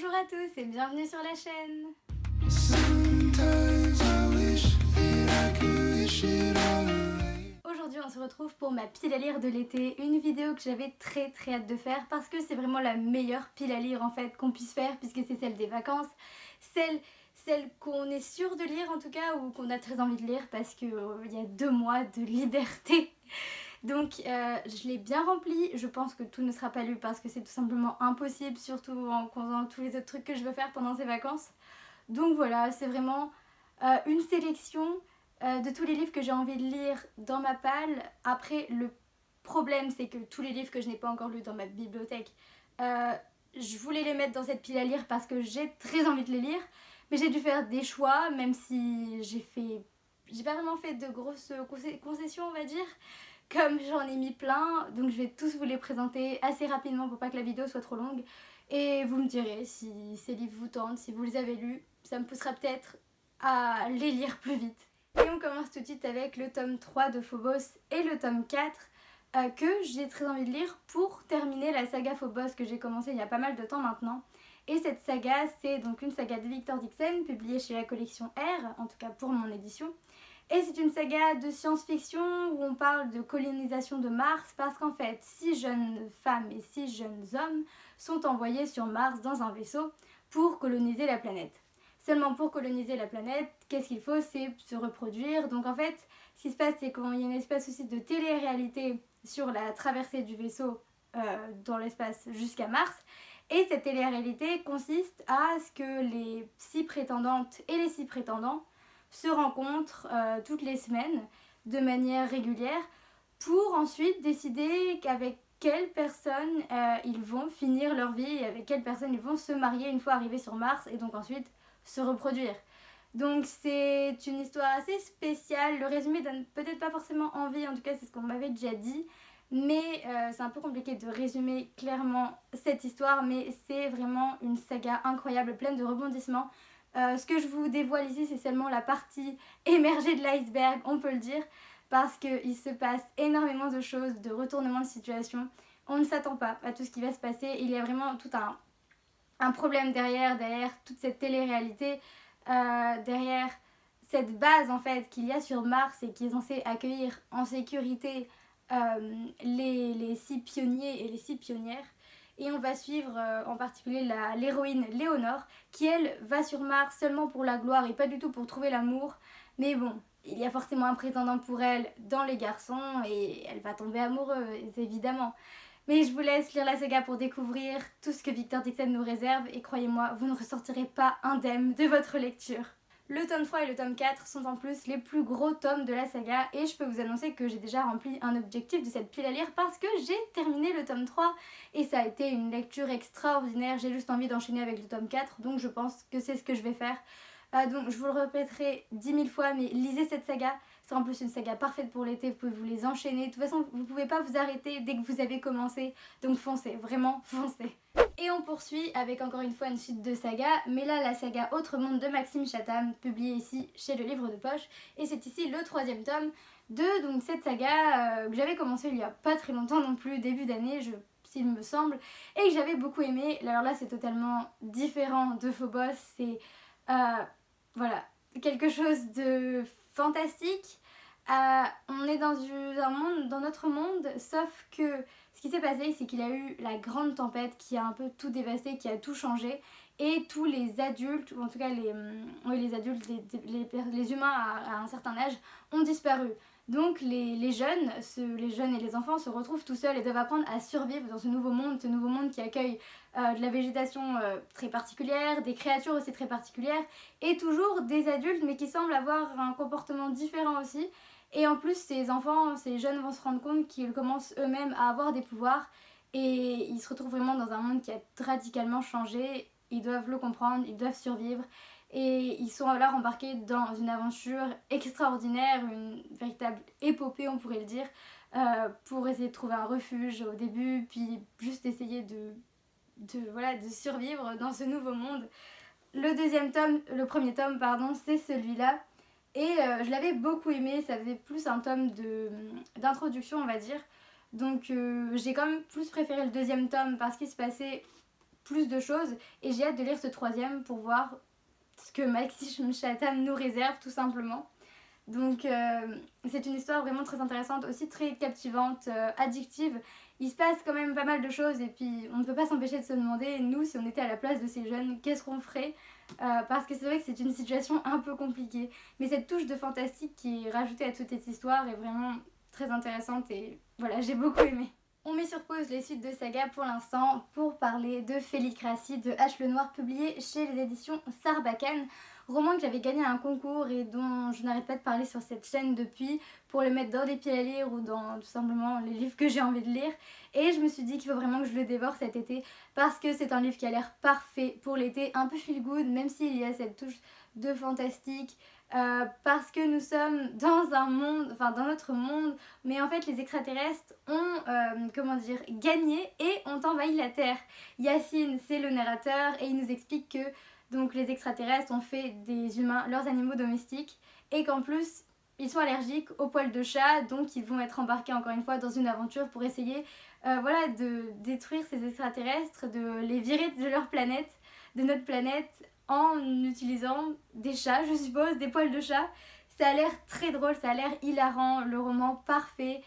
Bonjour à tous et bienvenue sur la chaîne. Aujourd'hui on se retrouve pour ma pile à lire de l'été, une vidéo que j'avais très hâte de faire parce que c'est vraiment la meilleure pile à lire en fait qu'on puisse faire puisque c'est celle des vacances, celle qu'on est sûr de lire en tout cas ou qu'on a très envie de lire parce qu'il y a 2 mois de liberté. Donc je l'ai bien rempli, je pense que tout ne sera pas lu parce que c'est tout simplement impossible, surtout en faisant tous les autres trucs que je veux faire pendant ces vacances. Donc voilà, c'est vraiment une sélection de tous les livres que j'ai envie de lire dans ma palle. Après, le problème c'est que tous les livres que je n'ai pas encore lus dans ma bibliothèque, je voulais les mettre dans cette pile à lire parce que j'ai très envie de les lire. Mais j'ai dû faire des choix, même si j'ai pas vraiment fait de grosses concessions on va dire. Comme j'en ai mis plein, donc je vais tous vous les présenter assez rapidement pour pas que la vidéo soit trop longue. Et vous me direz si ces livres vous tentent, si vous les avez lus, ça me poussera peut-être à les lire plus vite. Et on commence tout de suite avec le tome 3 de Phobos et le tome 4 que j'ai très envie de lire pour terminer la saga Phobos que j'ai commencé il y a pas mal de temps maintenant. Et cette saga, c'est donc une saga de Victor Dixon, publiée chez la collection R, en tout cas pour mon édition. Et c'est une saga de science-fiction où on parle de colonisation de Mars parce qu'en fait, 6 jeunes femmes et 6 jeunes hommes sont envoyés sur Mars dans un vaisseau pour coloniser la planète. Seulement pour coloniser la planète, qu'est-ce qu'il faut? C'est se reproduire. Donc en fait, ce qui se passe, c'est qu'il y a une espèce aussi de télé-réalité sur la traversée du vaisseau dans l'espace jusqu'à Mars. Et cette télé-réalité consiste à ce que les 6 prétendantes et les 6 prétendants se rencontrent toutes les semaines de manière régulière pour ensuite décider qu'avec quelle personne ils vont finir leur vie et avec quelle personne ils vont se marier une fois arrivés sur Mars et donc ensuite se reproduire. Donc c'est une histoire assez spéciale, le résumé donne peut-être pas forcément envie, en tout cas c'est ce qu'on m'avait déjà dit, mais c'est un peu compliqué de résumer clairement cette histoire, mais c'est vraiment une saga incroyable, pleine de rebondissements. Ce que je vous dévoile ici, c'est seulement la partie émergée de l'iceberg, on peut le dire, parce qu'il se passe énormément de choses, de retournements de situation. On ne s'attend pas à tout ce qui va se passer. Il y a vraiment tout un problème derrière toute cette télé-réalité, derrière cette base en fait qu'il y a sur Mars et qui est censée accueillir en sécurité les 6 pionniers et les 6 pionnières. Et on va suivre en particulier l'héroïne Léonore qui elle va sur Mars seulement pour la gloire et pas du tout pour trouver l'amour. Mais bon, il y a forcément un prétendant pour elle dans les garçons et elle va tomber amoureuse évidemment. Mais je vous laisse lire la saga pour découvrir tout ce que Victor Dixon nous réserve et croyez-moi, vous ne ressortirez pas indemne de votre lecture. Le tome 3 et le tome 4 sont en plus les plus gros tomes de la saga et je peux vous annoncer que j'ai déjà rempli un objectif de cette pile à lire parce que j'ai terminé le tome 3 et ça a été une lecture extraordinaire, j'ai juste envie d'enchaîner avec le tome 4 donc je pense que c'est ce que je vais faire. Donc je vous le répéterai 10 000 fois mais lisez cette saga, c'est en plus une saga parfaite pour l'été, vous pouvez vous les enchaîner, de toute façon vous ne pouvez pas vous arrêter dès que vous avez commencé donc foncez, vraiment foncez. Et on poursuit avec encore une fois une suite de sagas, mais là la saga Autre Monde de Maxime Chatham, publiée ici chez le Livre de Poche, et c'est ici le 3e tome de donc, cette saga que j'avais commencé il y a pas très longtemps non plus, début d'année, s'il me semble, et que j'avais beaucoup aimé. Alors là c'est totalement différent de Phobos, c'est voilà, quelque chose de fantastique. On est dans un monde, dans notre monde, sauf que ce qui s'est passé, c'est qu'il y a eu la grande tempête qui a un peu tout dévasté, qui a tout changé, et tous les adultes, ou en tout cas les adultes, les humains à un certain âge, ont disparu. Donc les jeunes et les enfants se retrouvent tout seuls et doivent apprendre à survivre dans ce nouveau monde qui accueille de la végétation très particulière, des créatures aussi très particulières, et toujours des adultes mais qui semblent avoir un comportement différent aussi. Et en plus ces jeunes vont se rendre compte qu'ils commencent eux-mêmes à avoir des pouvoirs et ils se retrouvent vraiment dans un monde qui a radicalement changé. Ils doivent le comprendre, ils doivent survivre. Et ils sont alors embarqués dans une aventure extraordinaire, une véritable épopée on pourrait le dire, pour essayer de trouver un refuge au début, puis juste essayer de survivre dans ce nouveau monde. Le premier tome, c'est celui-là. Et je l'avais beaucoup aimé, ça faisait plus un tome d'introduction on va dire. Donc j'ai quand même plus préféré le 2e tome parce qu'il se passait plus de choses et j'ai hâte de lire ce troisième pour voir ce que Maxime Chatham nous réserve tout simplement. Donc c'est une histoire vraiment très intéressante, aussi très captivante, addictive. Il se passe quand même pas mal de choses et puis on ne peut pas s'empêcher de se demander, nous, si on était à la place de ces jeunes, qu'est-ce qu'on ferait parce que c'est vrai que c'est une situation un peu compliquée. Mais cette touche de fantastique qui est rajoutée à toute cette histoire est vraiment très intéressante et voilà, j'ai beaucoup aimé. On met sur pause les suites de saga pour l'instant pour parler de Félicratie de H. Lenoir, publié chez les éditions Sarbacane. Roman que j'avais gagné à un concours et dont je n'arrête pas de parler sur cette chaîne depuis pour le mettre dans des pieds à lire ou dans tout simplement les livres que j'ai envie de lire. Et je me suis dit qu'il faut vraiment que je le dévore cet été parce que c'est un livre qui a l'air parfait pour l'été, un peu feel good même s'il y a cette touche de fantastique. Parce que nous sommes dans un monde, enfin dans notre monde, mais en fait les extraterrestres ont gagné et ont envahi la Terre. Yacine, c'est le narrateur et il nous explique que donc, les extraterrestres ont fait des humains leurs animaux domestiques et qu'en plus ils sont allergiques aux poils de chat, donc ils vont être embarqués encore une fois dans une aventure pour essayer de détruire ces extraterrestres, de les virer de leur planète, de notre planète, en utilisant des chats, je suppose, des poils de chat. Ça a l'air très drôle, ça a l'air hilarant, le roman parfait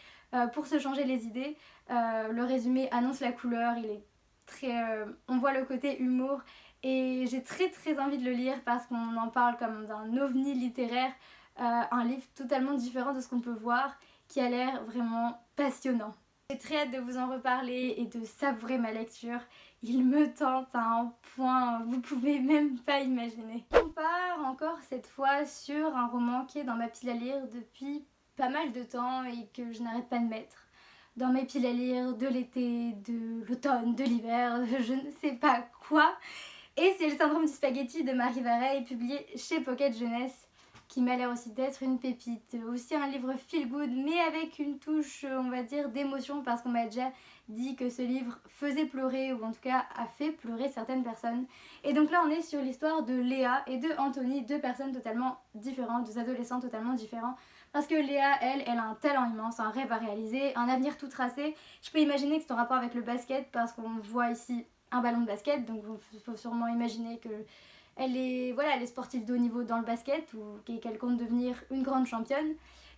pour se changer les idées. Le résumé annonce la couleur, il est très, on voit le côté humour et j'ai très très envie de le lire parce qu'on en parle comme d'un ovni littéraire, un livre totalement différent de ce qu'on peut voir qui a l'air vraiment passionnant. J'ai très hâte de vous en reparler et de savourer ma lecture. Il me tente à un point, vous pouvez même pas imaginer. On part encore cette fois sur un roman qui est dans ma pile à lire depuis pas mal de temps et que je n'arrête pas de mettre dans mes piles à lire de l'été, de l'automne, de l'hiver, je ne sais pas quoi. Et c'est Le syndrome du spaghetti de Marie Vareille, publié chez Pocket Jeunesse, qui m'a l'air aussi d'être une pépite. Aussi un livre feel good, mais avec une touche, on va dire, d'émotion, parce qu'on m'a déjà dit que ce livre faisait pleurer, ou en tout cas a fait pleurer certaines personnes. Et donc là, on est sur l'histoire de Léa et de Anthony, deux personnes totalement différentes, deux adolescents totalement différents. Parce que Léa, elle a un talent immense, un rêve à réaliser, un avenir tout tracé. Je peux imaginer que c'est en rapport avec le basket, parce qu'on voit ici un ballon de basket, donc il faut sûrement imaginer que elle est sportive de haut niveau dans le basket ou qu'elle compte devenir une grande championne.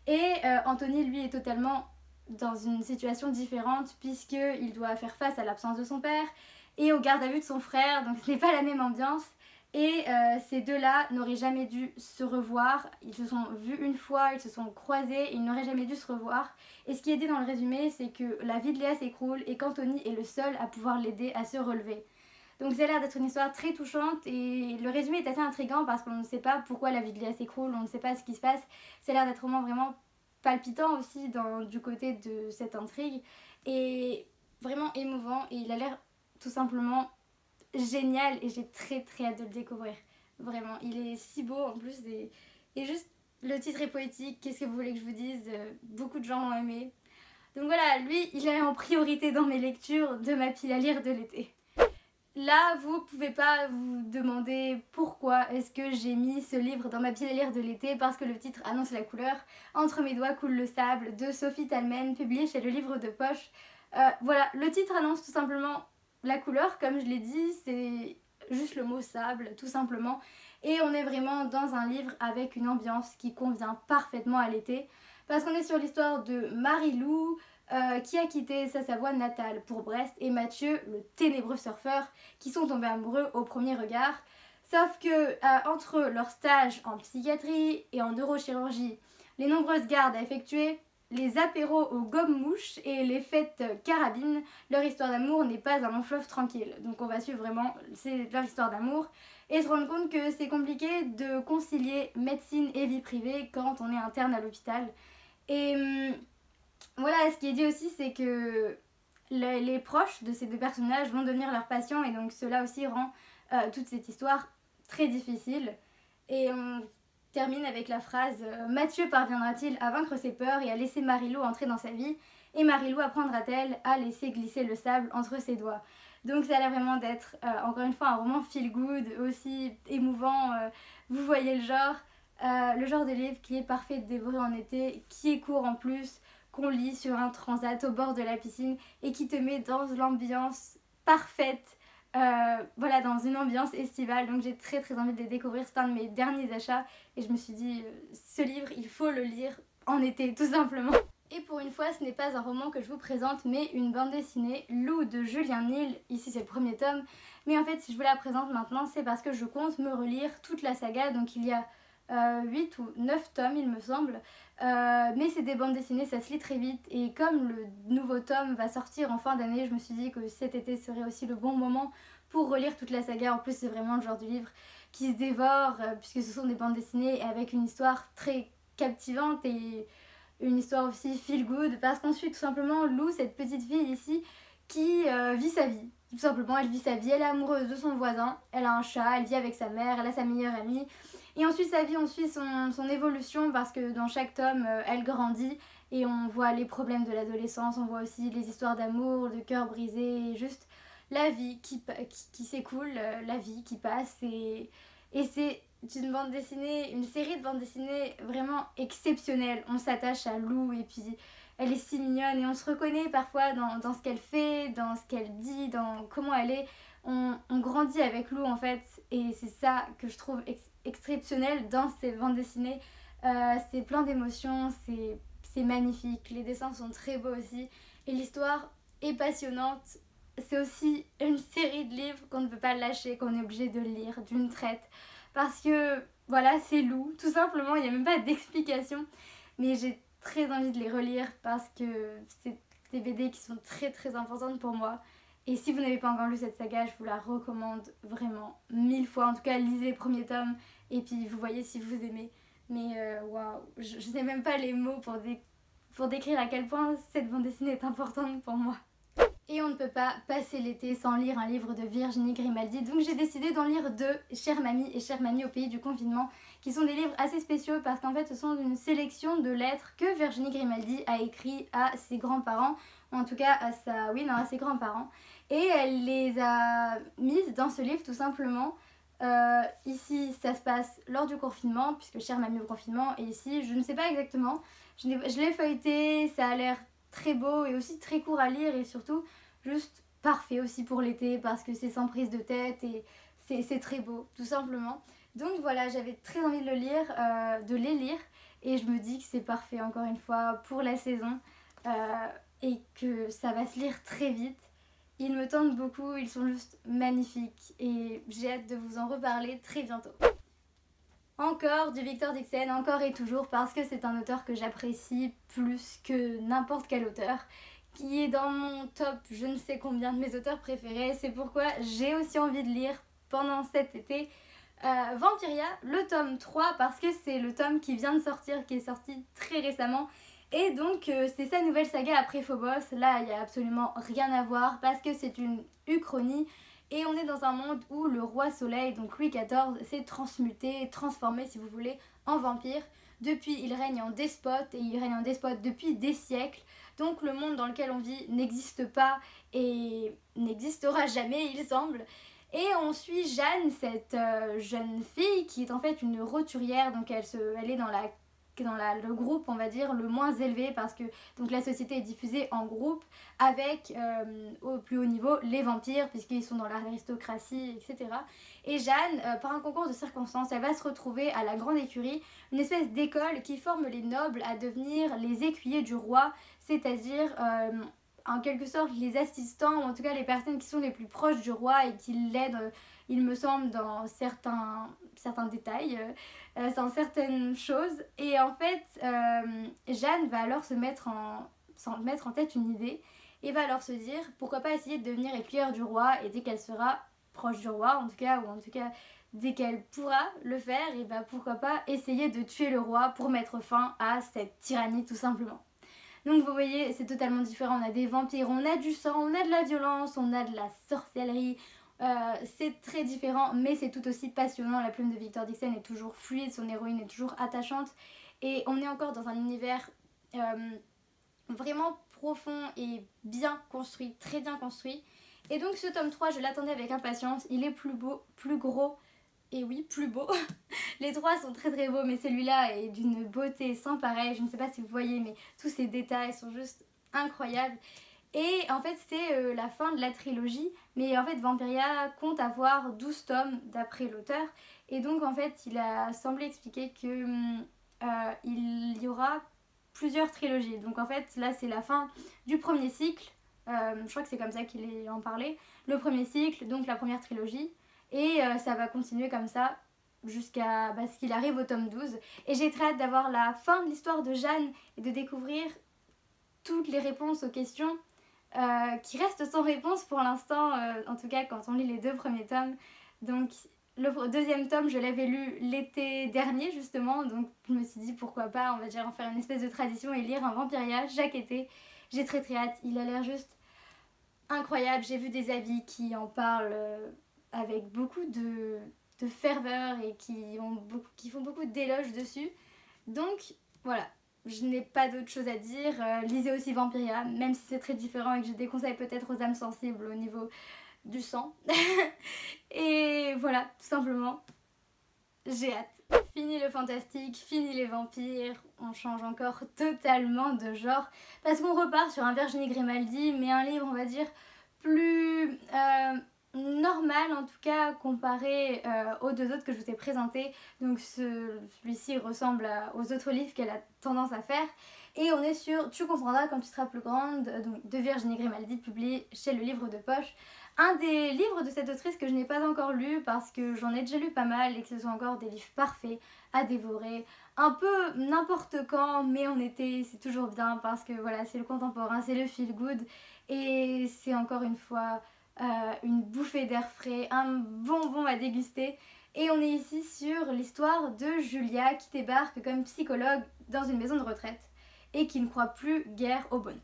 Et Anthony, lui, est totalement dans une situation différente puisqu'il doit faire face à l'absence de son père et au garde à vue de son frère, donc ce n'est pas la même ambiance. Et ces deux-là n'auraient jamais dû se revoir. Ils se sont vus une fois, ils se sont croisés, ils n'auraient jamais dû se revoir. Et ce qui est dit dans le résumé, c'est que la vie de Léa s'écroule et qu'Anthony est le seul à pouvoir l'aider à se relever. Donc ça a l'air d'être une histoire très touchante et le résumé est assez intriguant parce qu'on ne sait pas pourquoi la vie de Léa s'écroule, on ne sait pas ce qui se passe. Ça a l'air d'être vraiment palpitant aussi du côté de cette intrigue et vraiment émouvant et il a l'air tout simplement génial et j'ai très très hâte de le découvrir. Vraiment, il est si beau en plus et juste le titre est poétique, qu'est-ce que vous voulez que je vous dise, beaucoup de gens l'ont aimé. Donc voilà, lui il est en priorité dans mes lectures de ma pile à lire de l'été. Là, vous pouvez pas vous demander pourquoi est-ce que j'ai mis ce livre dans ma pile à lire de l'été parce que le titre annonce la couleur. Entre mes doigts coule le sable de Sophie Talmen, publié chez Le Livre de Poche. Voilà, le titre annonce tout simplement la couleur, comme je l'ai dit, c'est juste le mot sable, tout simplement. Et on est vraiment dans un livre avec une ambiance qui convient parfaitement à l'été. Parce qu'on est sur l'histoire de Marie-Lou, qui a quitté sa Savoie natale pour Brest, et Mathieu, le ténébreux surfeur, qui sont tombés amoureux au premier regard. Sauf que entre leur stage en psychiatrie et en neurochirurgie, les nombreuses gardes à effectuer, les apéros aux gomme-mouches et les fêtes carabines, leur histoire d'amour n'est pas un long fleuve tranquille. Donc on va suivre vraiment leur histoire d'amour et se rendre compte que c'est compliqué de concilier médecine et vie privée quand on est interne à l'hôpital. Et voilà, ce qui est dit aussi, c'est que les proches de ces deux personnages vont devenir leurs patients et donc cela aussi rend toute cette histoire très difficile. Et on termine avec la phrase « Mathieu parviendra-t-il à vaincre ses peurs et à laisser Marie-Lou entrer dans sa vie et Marie-Lou apprendra-t-elle à laisser glisser le sable entre ses doigts ?» Donc ça a l'air vraiment d'être, encore une fois, un roman feel good, aussi émouvant, vous voyez le genre de livre qui est parfait de dévorer en été, qui est court en plus, qu'on lit sur un transat au bord de la piscine et qui te met dans l'ambiance parfaite voilà, dans une ambiance estivale, donc j'ai très envie de les découvrir. C'est un de mes derniers achats et je me suis dit ce livre il faut le lire en été tout simplement. Et pour une fois ce n'est pas un roman que je vous présente mais une bande dessinée, Lou de Julien Nil. Ici c'est le premier tome, mais en fait si je vous la présente maintenant c'est parce que je compte me relire toute la saga, donc il y a 8 ou 9 tomes il me semble. Mais c'est des bandes dessinées, ça se lit très vite et comme le nouveau tome va sortir en fin d'année, je me suis dit que cet été serait aussi le bon moment pour relire toute la saga. En plus c'est vraiment le genre de livre qui se dévore puisque ce sont des bandes dessinées avec une histoire très captivante et une histoire aussi feel good parce qu'on suit tout simplement Lou, cette petite fille ici qui vit sa vie. Tout simplement elle vit sa vie, elle est amoureuse de son voisin, elle a un chat, elle vit avec sa mère, elle a sa meilleure amie. Et on suit sa vie, on suit son évolution parce que dans chaque tome, elle grandit et on voit les problèmes de l'adolescence, on voit aussi les histoires d'amour, de cœur brisé, et juste la vie qui s'écoule, la vie qui passe. Et c'est une bande dessinée, une série de bandes dessinées vraiment exceptionnelle. On s'attache à Lou et puis elle est si mignonne et on se reconnaît parfois dans ce qu'elle fait, dans ce qu'elle dit, dans comment elle est. On grandit avec Lou en fait et c'est ça que je trouve exceptionnel dans ces bandes dessinées. C'est plein d'émotions, c'est magnifique, les dessins sont très beaux aussi et l'histoire est passionnante. C'est aussi une série de livres qu'on ne peut pas lâcher, qu'on est obligé de lire d'une traite parce que voilà c'est Lou, tout simplement, il n'y a même pas d'explication, mais j'ai très envie de les relire parce que c'est des BD qui sont très importantes pour moi. Et si vous n'avez pas encore lu cette saga, je vous la recommande vraiment 1000 fois. En tout cas, lisez les premiers tomes et puis vous voyez si vous aimez. Mais waouh, je n'ai même pas les mots pour décrire à quel point cette bande dessinée est importante pour moi. Et on ne peut pas passer l'été sans lire un livre de Virginie Grimaldi. Donc j'ai décidé d'en lire deux, Chère Mamie et Chère Mamie au pays du confinement, qui sont des livres assez spéciaux parce qu'en fait ce sont une sélection de lettres que Virginie Grimaldi a écrit à ses grands-parents, ou en tout cas à ses grands-parents. Et elle les a mises dans ce livre tout simplement. Ici ça se passe lors du confinement, puisque Chère Mamie au confinement, et ici je ne sais pas exactement. Je l'ai feuilleté, ça a l'air très beau et aussi très court à lire et surtout juste parfait aussi pour l'été parce que c'est sans prise de tête et c'est très beau tout simplement. Donc voilà, j'avais très envie de les lire et je me dis que c'est parfait encore une fois pour la saison et que ça va se lire très vite. Ils me tentent beaucoup, ils sont juste magnifiques et j'ai hâte de vous en reparler très bientôt. Encore du Victor Dixen, encore et toujours parce que c'est un auteur que j'apprécie plus que n'importe quel auteur, qui est dans mon top je ne sais combien de mes auteurs préférés. C'est pourquoi j'ai aussi envie de lire pendant cet été Vampiria, le tome 3, parce que c'est le tome qui vient de sortir, qui est sorti très récemment. Et donc c'est sa nouvelle saga après Phobos. Là il n'y a absolument rien à voir parce que c'est une uchronie. Et on est dans un monde où le roi soleil, donc Louis XIV, s'est transmuté, transformé si vous voulez, en vampire. Depuis, il règne en despote et il règne en despote depuis des siècles. Donc le monde dans lequel on vit n'existe pas et n'existera jamais, il semble. Et on suit Jeanne, cette jeune fille qui est en fait une roturière, donc elle est dans le groupe on va dire le moins élevé parce que donc la société est diffusée en groupe avec au plus haut niveau les vampires puisqu'ils sont dans l'aristocratie etc. Et Jeanne par un concours de circonstances elle va se retrouver à la grande écurie, une espèce d'école qui forme les nobles à devenir les écuyers du roi, c'est-à-dire en quelque sorte les assistants ou en tout cas les personnes qui sont les plus proches du roi et qui l'aident il me semble dans certains détails, dans certaines choses. Et en fait, Jeanne va alors se mettre en tête une idée et va alors se dire pourquoi pas essayer de devenir écuyère du roi et dès qu'elle sera proche du roi en tout cas, ou en tout cas dès qu'elle pourra le faire, et bah pourquoi pas essayer de tuer le roi pour mettre fin à cette tyrannie tout simplement. Donc vous voyez, c'est totalement différent, on a des vampires, on a du sang, on a de la violence, on a de la sorcellerie. C'est très différent mais c'est tout aussi passionnant. La plume de Victor Dixen est toujours fluide, son héroïne est toujours attachante et on est encore dans un univers vraiment profond et bien construit, très bien construit. Et donc ce tome 3 je l'attendais avec impatience, il est plus beau, plus gros et oui plus beau. Les trois sont très beaux mais celui-là est d'une beauté sans pareil, je ne sais pas si vous voyez mais tous ces détails sont juste incroyables. Et en fait, c'est la fin de la trilogie. Mais en fait, Vampiria compte avoir 12 tomes d'après l'auteur. Et donc, en fait, il a semblé expliquer que il y aura plusieurs trilogies. Donc, en fait, là, c'est la fin du premier cycle. Je crois que c'est comme ça qu'il en parlait. Le premier cycle, donc la première trilogie. Et ça va continuer comme ça jusqu'à ce qu'il arrive au tome 12. Et j'ai très hâte d'avoir la fin de l'histoire de Jeanne et de découvrir toutes les réponses aux questions qui restent sans réponse pour l'instant, en tout cas quand on lit les 2 premiers tomes. Donc le deuxième tome, je l'avais lu l'été dernier justement, donc je me suis dit pourquoi pas, on va dire en faire une espèce de tradition et lire un Vampiria chaque été. J'ai très très hâte, il a l'air juste incroyable. J'ai vu des avis qui en parlent avec beaucoup de ferveur et qui font beaucoup d'éloges dessus. Donc voilà, je n'ai pas d'autre chose à dire. Lisez aussi Vampiria, même si c'est très différent et que je déconseille peut-être aux âmes sensibles au niveau du sang. Et voilà, tout simplement, j'ai hâte. Fini le fantastique, fini les vampires, on change encore totalement de genre parce qu'on repart sur un Virginie Grimaldi, mais un livre, on va dire, plus normal en tout cas comparé aux 2 autres que je vous ai présentés. Donc celui-ci ressemble aux autres livres qu'elle a tendance à faire. Et on est sur Tu comprendras quand tu seras plus grande, donc de Virginie Grimaldi, publié chez Le Livre de Poche. Un des livres de cette autrice que je n'ai pas encore lu parce que j'en ai déjà lu pas mal et que ce sont encore des livres parfaits à dévorer. Un peu n'importe quand, mais en été, c'est toujours bien parce que voilà, c'est le contemporain, c'est le feel good et c'est encore une fois une bouffée d'air frais, un bonbon à déguster. Et on est ici sur l'histoire de Julia qui débarque comme psychologue dans une maison de retraite et qui ne croit plus guère au bonheur.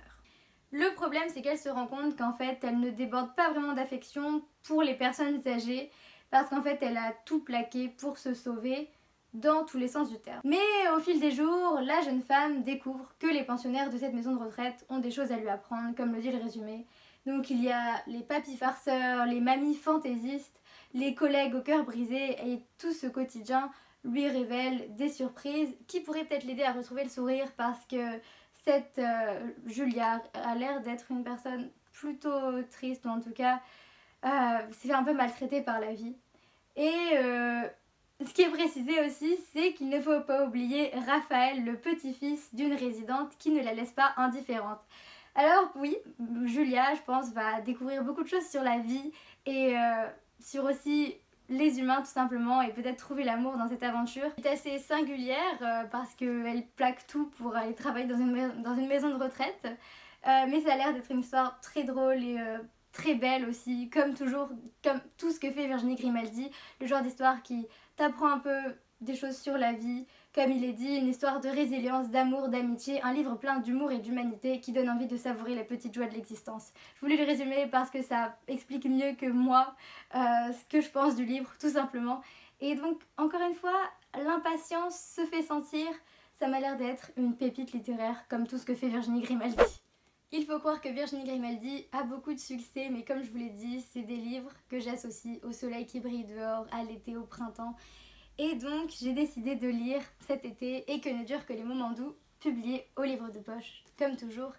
Le problème, c'est qu'elle se rend compte qu'en fait, elle ne déborde pas vraiment d'affection pour les personnes âgées parce qu'en fait, elle a tout plaqué pour se sauver dans tous les sens du terme. Mais au fil des jours, la jeune femme découvre que les pensionnaires de cette maison de retraite ont des choses à lui apprendre, comme le dit le résumé. Donc il y a les papis farceurs, les mamies fantaisistes, les collègues au cœur brisé et tout ce quotidien lui révèle des surprises qui pourraient peut-être l'aider à retrouver le sourire parce que cette Julia a l'air d'être une personne plutôt triste ou en tout cas c'est un peu maltraitée par la vie. Et ce qui est précisé aussi, c'est qu'il ne faut pas oublier Raphaël, le petit-fils d'une résidente qui ne la laisse pas indifférente. Alors oui, Julia, je pense, va découvrir beaucoup de choses sur la vie et sur aussi les humains tout simplement et peut-être trouver l'amour dans cette aventure. Elle est assez singulière parce qu'elle plaque tout pour aller travailler dans une maison de retraite. Mais ça a l'air d'être une histoire très drôle et très belle aussi, comme toujours, comme tout ce que fait Virginie Grimaldi, le genre d'histoire qui t'apprend un peu des choses sur la vie, comme il est dit, une histoire de résilience, d'amour, d'amitié, un livre plein d'humour et d'humanité qui donne envie de savourer les petites joies de l'existence. Je voulais le résumer parce que ça explique mieux que moi ce que je pense du livre, tout simplement. Et donc, encore une fois, l'impatience se fait sentir. Ça m'a l'air d'être une pépite littéraire, comme tout ce que fait Virginie Grimaldi. Il faut croire que Virginie Grimaldi a beaucoup de succès, mais comme je vous l'ai dit, c'est des livres que j'associe au soleil qui brille dehors, à l'été, au printemps. Et donc, j'ai décidé de lire cet été Et que ne durent que les moments doux, publié au Livre de Poche, comme toujours.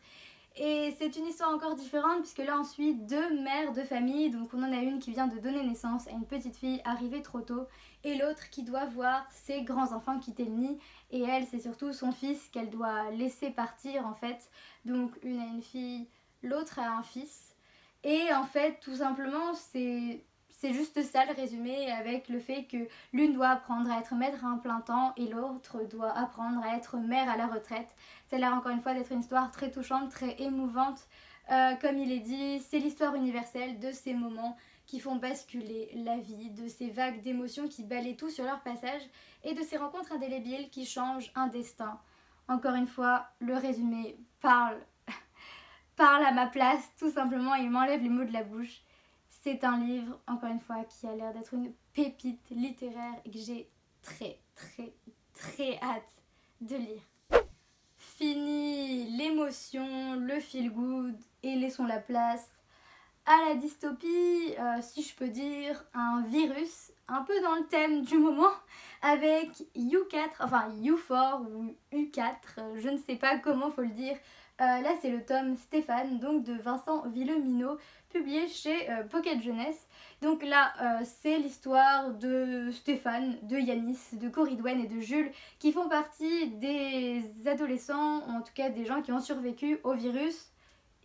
Et c'est une histoire encore différente puisque là on suit 2 mères de famille. Donc on en a une qui vient de donner naissance à une petite fille arrivée trop tôt et l'autre qui doit voir ses grands-enfants quitter le nid. Et elle, c'est surtout son fils qu'elle doit laisser partir en fait. Donc une a une fille, l'autre a un fils. Et en fait, tout simplement, c'est juste ça le résumé avec le fait que l'une doit apprendre à être maître à un plein temps et l'autre doit apprendre à être mère à la retraite. Ça a l'air encore une fois d'être une histoire très touchante, très émouvante. Comme il est dit, c'est l'histoire universelle de ces moments qui font basculer la vie, de ces vagues d'émotions qui balaient tout sur leur passage et de ces rencontres indélébiles qui changent un destin. Encore une fois, le résumé parle à ma place, tout simplement, il m'enlève les mots de la bouche. C'est un livre, encore une fois, qui a l'air d'être une pépite littéraire et que j'ai très très très hâte de lire. Fini l'émotion, le feel good et laissons la place à la dystopie, si je peux dire, un virus un peu dans le thème du moment avec U4, enfin U4 ou U4, je ne sais pas comment faut le dire, Là c'est le tome Stéphane, donc de Vincent Villeminot, publié chez Pocket Jeunesse. Donc là c'est l'histoire de Stéphane, de Yanis, de Coridwen et de Jules qui font partie des adolescents, ou en tout cas des gens qui ont survécu au virus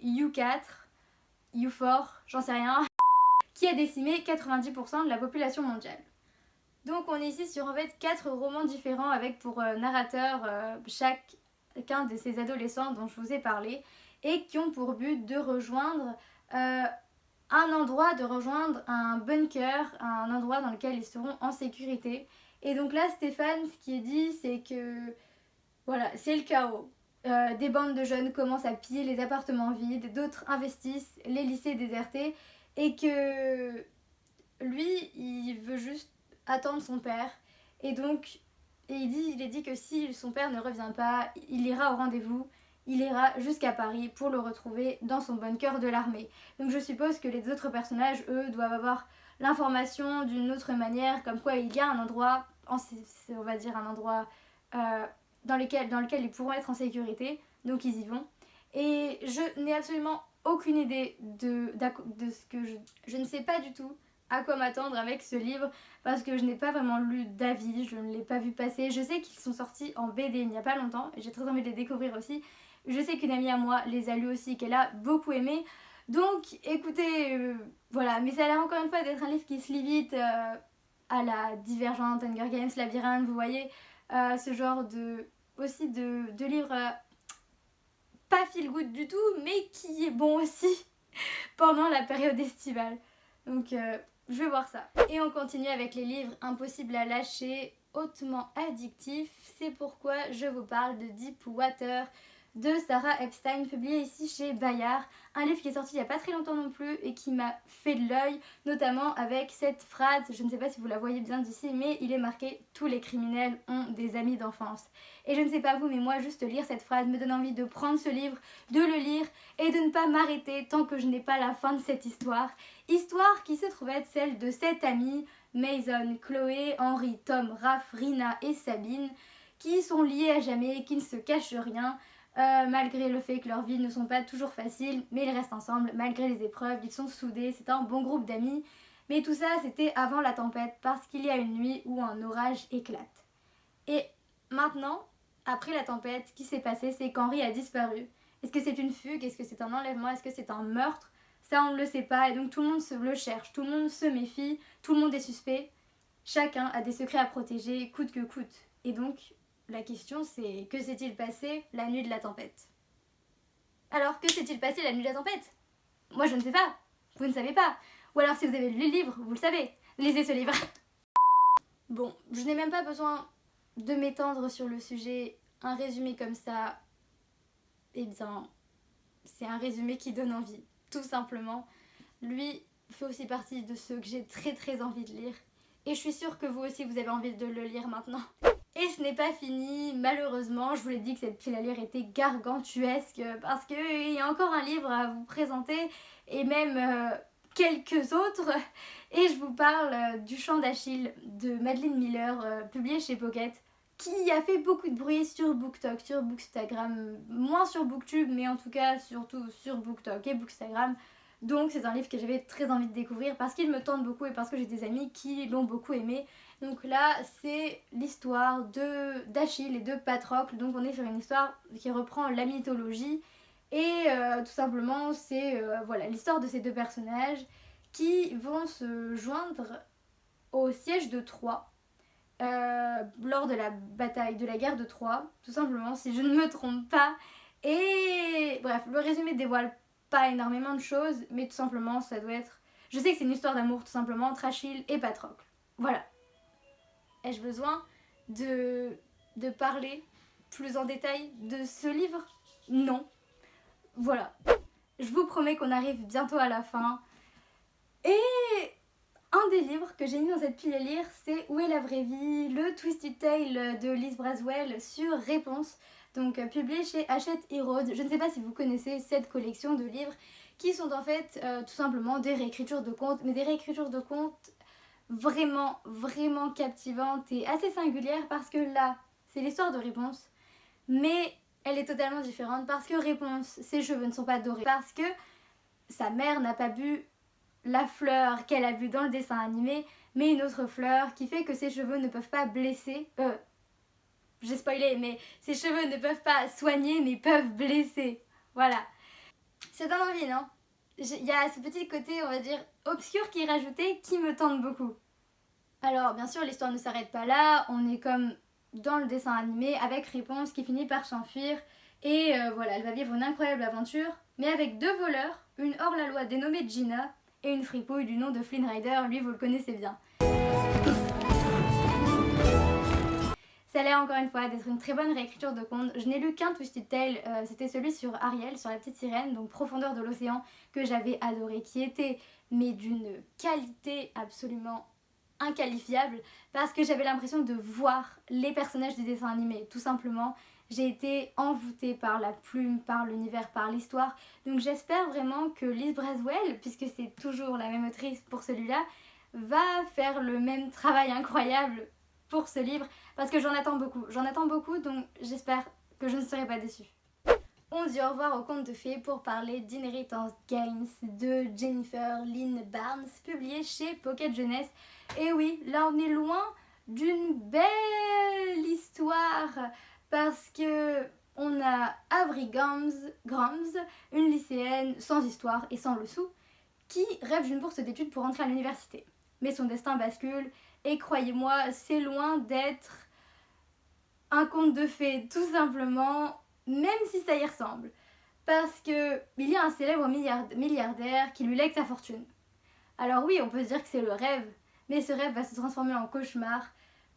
U4, U4, j'en sais rien, qui a décimé 90% de la population mondiale. Donc on est ici sur en fait 4 romans différents avec pour narrateur chacun de ces adolescents dont je vous ai parlé et qui ont pour but de rejoindre un endroit, de rejoindre un bunker, un endroit dans lequel ils seront en sécurité. Et donc là Stéphane, ce qui est dit c'est que voilà, c'est le chaos. Des bandes de jeunes commencent à piller les appartements vides, d'autres investissent les lycées désertés et que lui il veut juste attendre son père et donc il est dit que si son père ne revient pas, il ira au rendez-vous, il ira jusqu'à Paris pour le retrouver dans son bunker de l'armée. Donc je suppose que les autres personnages, eux, doivent avoir l'information d'une autre manière, comme quoi il y a un endroit, on va dire un endroit dans lequel ils pourront être en sécurité, donc ils y vont. Et je n'ai absolument aucune idée de ce que je ne sais pas du tout à quoi m'attendre avec ce livre parce que je n'ai pas vraiment lu d'avis, je ne l'ai pas vu passer. Je sais qu'ils sont sortis en BD il n'y a pas longtemps et j'ai très envie de les découvrir aussi. Je sais qu'une amie à moi les a lus aussi, qu'elle a beaucoup aimé. Donc écoutez, voilà, mais ça a l'air encore une fois d'être un livre qui se lit vite à la Divergente, Hunger Games, Labyrinthe, vous voyez, ce genre de livre pas feel good du tout, mais qui est bon aussi pendant la période estivale. Donc je vais voir ça. Et on continue avec les livres impossibles à lâcher, hautement addictifs. C'est pourquoi je vous parle de Deep Water de Sarah Epstein, publié ici chez Bayard. Un livre qui est sorti il n'y a pas très longtemps non plus et qui m'a fait de l'œil, notamment avec cette phrase, je ne sais pas si vous la voyez bien d'ici, mais il est marqué « Tous les criminels ont des amis d'enfance ». Et je ne sais pas vous, mais moi, juste lire cette phrase me donne envie de prendre ce livre, de le lire et de ne pas m'arrêter tant que je n'ai pas la fin de cette histoire. Histoire qui se trouve être celle de 7 amis, Mason, Chloé, Henri, Tom, Raph, Rina et Sabine, qui sont liés à jamais, qui ne se cachent rien, malgré le fait que leurs vies ne sont pas toujours faciles, mais ils restent ensemble malgré les épreuves, ils sont soudés, c'est un bon groupe d'amis. Mais tout ça, c'était avant la tempête, parce qu'il y a une nuit où un orage éclate. Et maintenant, après la tempête, ce qui s'est passé, c'est qu'Henri a disparu. Est-ce que c'est une fugue? Est-ce que c'est un enlèvement? Est-ce que c'est un meurtre? Ça, on ne le sait pas, et donc tout le monde le cherche, tout le monde se méfie, tout le monde est suspect. Chacun a des secrets à protéger, coûte que coûte. Et donc, la question c'est, que s'est-il passé la nuit de la tempête? Alors, que s'est-il passé la nuit de la tempête? Moi, je ne sais pas. Vous ne savez pas. Ou alors, si vous avez lu le livre, vous le savez. Lisez ce livre. Bon, je n'ai même pas besoin de m'étendre sur le sujet. Un résumé comme ça, eh bien, c'est un résumé qui donne envie. Tout simplement. Lui fait aussi partie de ceux que j'ai très envie de lire. Et je suis sûre que vous aussi, vous avez envie de le lire maintenant. Et ce n'est pas fini, malheureusement, je vous l'ai dit que cette pile à lire était gargantuesque parce qu'il y a encore un livre à vous présenter et même quelques autres. Et je vous parle du Chant d'Achille de Madeleine Miller, publié chez Pocket, qui a fait beaucoup de bruit sur BookTok, sur Bookstagram, moins sur Booktube, mais en tout cas surtout sur BookTok et Bookstagram. Donc c'est un livre que j'avais très envie de découvrir parce qu'il me tente beaucoup et parce que j'ai des amis qui l'ont beaucoup aimé. Donc là c'est l'histoire d'Achille et de Patrocle, donc on est sur une histoire qui reprend la mythologie et tout simplement c'est voilà, l'histoire de ces deux personnages qui vont se joindre au siège de Troie lors de la bataille de la guerre de Troie, tout simplement si je ne me trompe pas. Et bref, le résumé dévoile pas énormément de choses, mais tout simplement ça doit être... Je sais que c'est une histoire d'amour tout simplement entre Achille et Patrocle. Voilà. Ai-je besoin de parler plus en détail de ce livre? Non. Voilà. Je vous promets qu'on arrive bientôt à la fin. Et un des livres que j'ai mis dans cette pile à lire, c'est Où est la vraie vie? Le Twisted Tale de Liz Braswell sur Réponse. Donc publié chez Hachette Heroes. Je ne sais pas si vous connaissez cette collection de livres qui sont en fait tout simplement des réécritures de contes, mais des réécritures de contes vraiment captivantes et assez singulières parce que là, c'est l'histoire de Réponse, mais elle est totalement différente parce que Réponse, ses cheveux ne sont pas dorés. Parce que sa mère n'a pas bu la fleur qu'elle a vue dans le dessin animé, mais une autre fleur qui fait que ses cheveux ne peuvent pas blesser. J'ai spoilé, mais ses cheveux ne peuvent pas soigner, mais peuvent blesser. Voilà. Ça donne envie, non? Il y a ce petit côté, on va dire, obscur qui est rajouté, qui me tente beaucoup. Alors, bien sûr, l'histoire ne s'arrête pas là. On est comme dans le dessin animé, avec Réponse qui finit par s'enfuir. Et voilà, elle va vivre une incroyable aventure, mais avec 2 voleurs, une hors-la-loi dénommée Gina, et une fripouille du nom de Flynn Rider, lui vous le connaissez bien. Ça a l'air encore une fois d'être une très bonne réécriture de conte. Je n'ai lu qu'un Twisted Tale, c'était celui sur Ariel, sur la petite sirène, donc Profondeur de l'océan, que j'avais adoré, qui était mais d'une qualité absolument inqualifiable, parce que j'avais l'impression de voir les personnages du dessin animé, tout simplement. J'ai été envoûtée par la plume, par l'univers, par l'histoire. Donc j'espère vraiment que Liz Braswell, puisque c'est toujours la même autrice pour celui-là, va faire le même travail incroyable pour ce livre, parce que j'en attends beaucoup, donc j'espère que je ne serai pas déçue. On dit au revoir au conte de fées pour parler d'Inheritance Games de Jennifer Lynn Barnes, publié chez Pocket Jeunesse. Et oui, là on est loin d'une belle histoire, parce que on a Avery Grams, une lycéenne sans histoire et sans le sou, qui rêve d'une bourse d'études pour entrer à l'université. Mais son destin bascule, et croyez-moi, c'est loin d'être un conte de fées, tout simplement, même si ça y ressemble. Parce que il y a un célèbre milliardaire qui lui lègue sa fortune. Alors oui, on peut se dire que c'est le rêve, mais ce rêve va se transformer en cauchemar,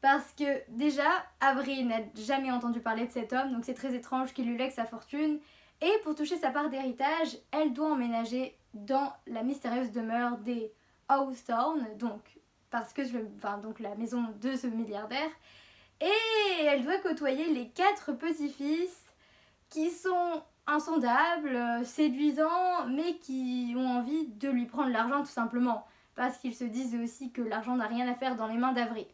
parce que déjà, Avery n'a jamais entendu parler de cet homme, donc c'est très étrange qu'il lui lègue sa fortune, et pour toucher sa part d'héritage, elle doit emménager dans la mystérieuse demeure des Hawthorne, donc la maison de ce milliardaire, et elle doit côtoyer les 4 petits-fils qui sont insondables, séduisants, mais qui ont envie de lui prendre l'argent tout simplement, parce qu'ils se disent aussi que l'argent n'a rien à faire dans les mains d'Avery.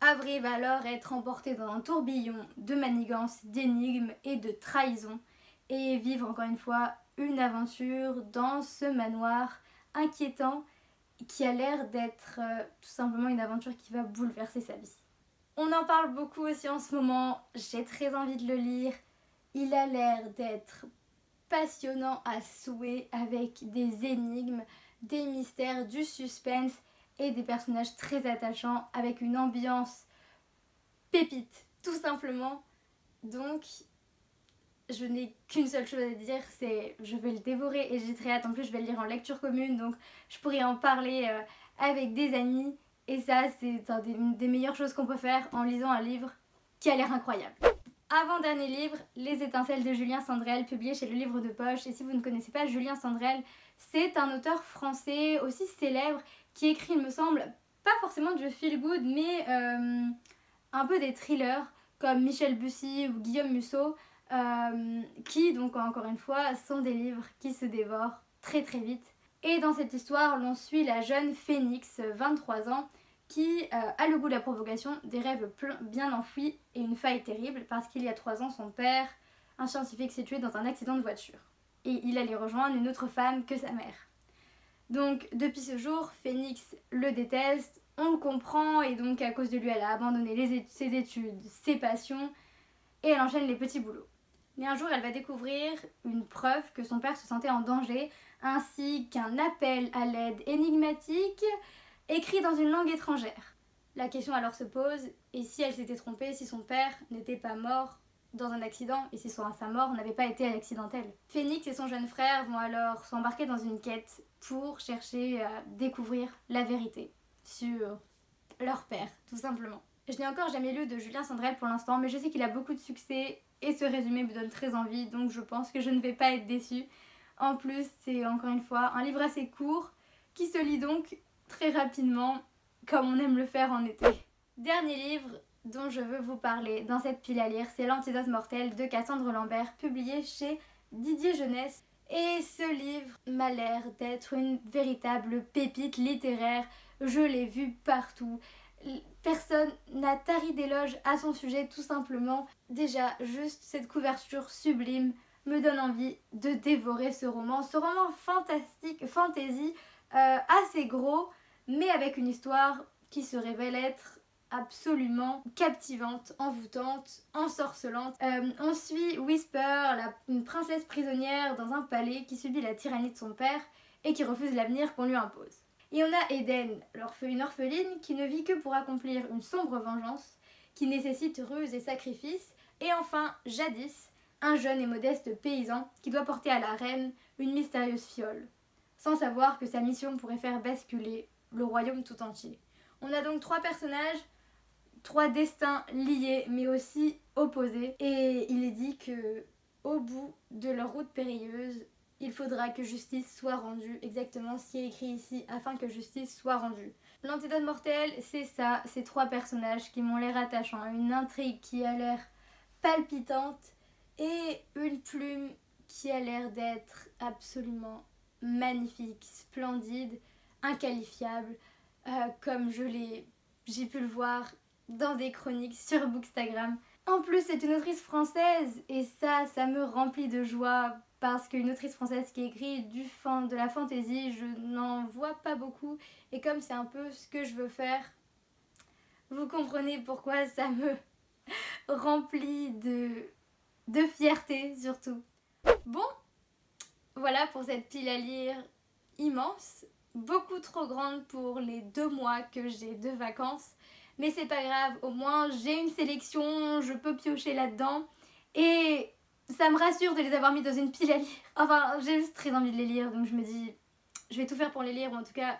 Avery va alors être emporté dans un tourbillon de manigances, d'énigmes et de trahisons, et vivre encore une fois une aventure dans ce manoir inquiétant qui a l'air d'être tout simplement une aventure qui va bouleverser sa vie. On en parle beaucoup aussi en ce moment, j'ai très envie de le lire. Il a l'air d'être passionnant à souhait, avec des énigmes, des mystères, du suspense et des personnages très attachants, avec une ambiance pépite, tout simplement. Donc, je n'ai qu'une seule chose à dire, c'est je vais le dévorer et j'ai très hâte. En plus, je vais le lire en lecture commune, donc je pourrai en parler avec des amis. Et ça, c'est une des meilleures choses qu'on peut faire en lisant un livre qui a l'air incroyable. Avant-dernier livre, Les étincelles de Julien Sandrel, publié chez Le Livre de Poche. Et si vous ne connaissez pas Julien Sandrel, c'est un auteur français aussi célèbre qui écrit, il me semble, pas forcément du feel good, mais un peu des thrillers comme Michel Bussy ou Guillaume Musso, qui, donc encore une fois, sont des livres qui se dévorent très très vite. Et dans cette histoire, l'on suit la jeune Phoenix, 23 ans, qui a le goût de la provocation, des rêves bien enfouis et une faille terrible, parce qu'il y a 3 ans, son père, un scientifique, s'est tué dans un accident de voiture. Et il allait rejoindre une autre femme que sa mère. Donc, depuis ce jour, Phoenix le déteste, on le comprend, et donc à cause de lui, elle a abandonné ses études, ses passions, et elle enchaîne les petits boulots. Mais un jour, elle va découvrir une preuve que son père se sentait en danger, ainsi qu'un appel à l'aide énigmatique écrit dans une langue étrangère. La question alors se pose, et si elle s'était trompée, si son père n'était pas mort dans un accident, et si sa mort n'avait pas été accidentelle. Phoenix et son jeune frère vont alors s'embarquer dans une quête pour chercher à découvrir la vérité sur leur père, tout simplement. Je n'ai encore jamais lu de Julien Sandrel pour l'instant, mais je sais qu'il a beaucoup de succès, et ce résumé me donne très envie, donc je pense que je ne vais pas être déçue. En plus, c'est encore une fois un livre assez court, qui se lit donc très rapidement, comme on aime le faire en été. Dernier livre dont je veux vous parler dans cette pile à lire, c'est L'Antidote mortel de Cassandre Lambert, publié chez Didier Jeunesse. Et ce livre m'a l'air d'être une véritable pépite littéraire, je l'ai vu partout. Personne n'a tari d'éloges à son sujet, tout simplement. Déjà, juste cette couverture sublime me donne envie de dévorer ce roman. Ce roman fantastique, fantasy, assez gros, mais avec une histoire qui se révèle être absolument captivante, envoûtante, ensorcelante. On suit Whisper, une princesse prisonnière dans un palais qui subit la tyrannie de son père et qui refuse l'avenir qu'on lui impose. Et on a Eden, une orpheline qui ne vit que pour accomplir une sombre vengeance qui nécessite ruse et sacrifice. Et enfin, Jadis, un jeune et modeste paysan qui doit porter à la reine une mystérieuse fiole, sans savoir que sa mission pourrait faire basculer le royaume tout entier. On a donc 3 personnages, 3 destins liés mais aussi opposés. Et il est dit que au bout de leur route périlleuse, il faudra que justice soit rendue, exactement ce qui est écrit ici, afin que justice soit rendue. L'antidote mortel, c'est ça, ces 3 personnages qui m'ont l'air attachants, une intrigue qui a l'air palpitante et une plume qui a l'air d'être absolument magnifique, splendide, inqualifiable, comme j'ai pu le voir dans des chroniques sur Bookstagram. En plus, c'est une autrice française et ça me remplit de joie parce qu'une autrice française qui écrit de la fantaisie, je n'en vois pas beaucoup et comme c'est un peu ce que je veux faire, vous comprenez pourquoi ça me remplit de fierté surtout. Bon, voilà pour cette pile à lire immense, beaucoup trop grande pour les 2 mois que j'ai de vacances. Mais c'est pas grave, au moins j'ai une sélection, je peux piocher là-dedans. Et ça me rassure de les avoir mis dans une pile à lire. Enfin, j'ai juste très envie de les lire, donc je me dis, je vais tout faire pour les lire, ou en tout cas,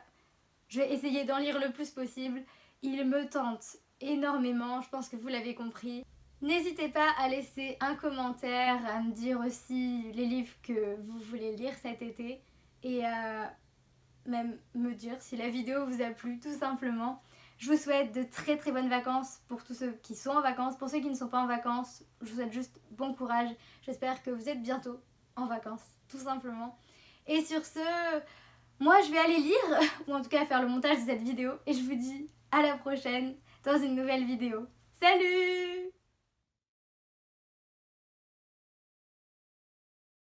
je vais essayer d'en lire le plus possible. Ils me tentent énormément, je pense que vous l'avez compris. N'hésitez pas à laisser un commentaire, à me dire aussi les livres que vous voulez lire cet été et à même me dire si la vidéo vous a plu, tout simplement. Je vous souhaite de très très bonnes vacances pour tous ceux qui sont en vacances. Pour ceux qui ne sont pas en vacances, je vous souhaite juste bon courage. J'espère que vous êtes bientôt en vacances, tout simplement. Et sur ce, moi je vais aller lire, ou en tout cas faire le montage de cette vidéo. Et je vous dis à la prochaine dans une nouvelle vidéo. Salut!